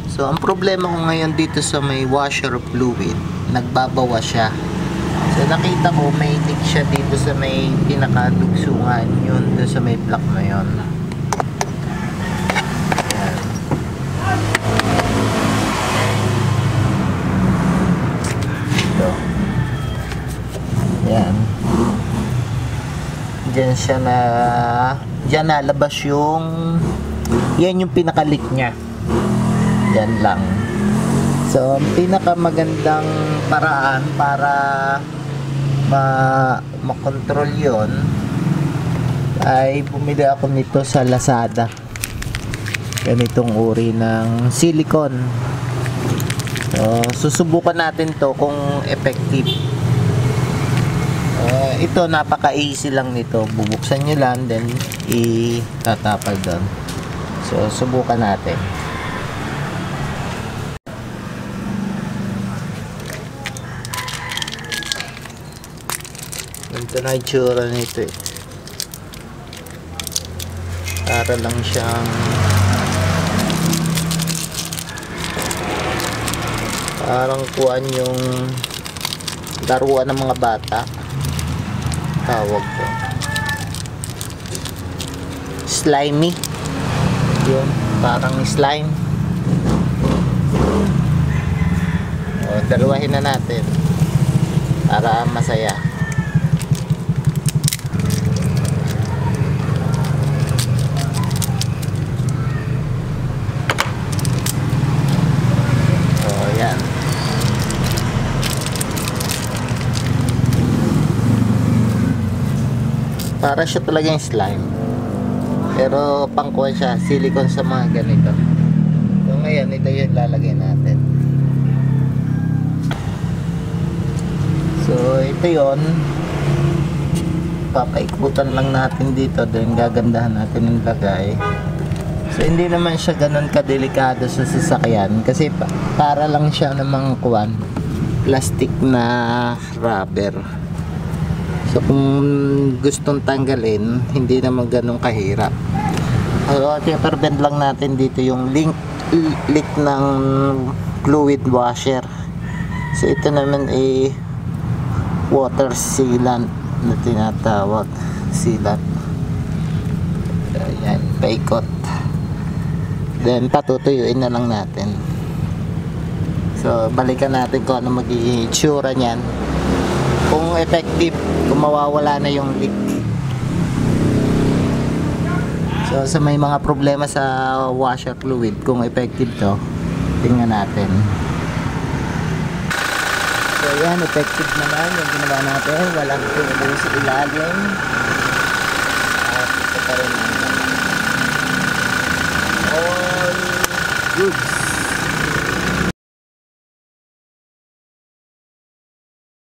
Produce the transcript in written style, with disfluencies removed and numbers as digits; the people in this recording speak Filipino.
So ang problema ko ngayon dito sa may washer fluid, nagbabawas siya. So nakita ko may leak siya dito sa may pinakadugsungan, yun doon sa may block na yun. Ayan. Ito. Ayan. Diyan siya na, diyan nalabas yung, yan yung pinaka-leak niya. Yan lang. So, ang pinakamagandang paraan para makontrol yon ay bumili ako nito sa Lazada. Ganitong uri ng silicone. So, susubukan natin to kung effective. Ito, napaka-easy lang nito. Bubuksan nyo lang, then itatapal doon. So, subukan natin. Ito na itsura nito eh. Para lang siyang parang kuwan yung laruan ng mga bata. Tawag ko. Slimy. Yun, parang slime. O, dalawahin na natin para masaya. Para siya talaga yung slime, pero pangkuha siya, silicone sa mga ganito. So ngayon, ito yung lalagay natin. So ito yon, papaikutan lang natin dito, then gagandahan natin yung lagay. So hindi naman siya ganun kadelikado sa sasakyan, kasi para lang siya namang kuwan, plastic na rubber. So kung gustong tanggalin, hindi naman ganun kahirap. So i-prevent lang natin dito yung leak ng fluid washer. So ito naman ay water sealant na tinatawag, sealant. Ayan, paikot. Then patutuyuin na lang natin. So balikan natin kung ano magiging itsura niyan, kung effective, kung mawawala na yung leak. So sa may mga problema sa washer fluid, kung effective to, tingnan natin. So yan, effective naman yung ginawa natin. Walang tuloy sa ilalim. At ito pa rin. All goods.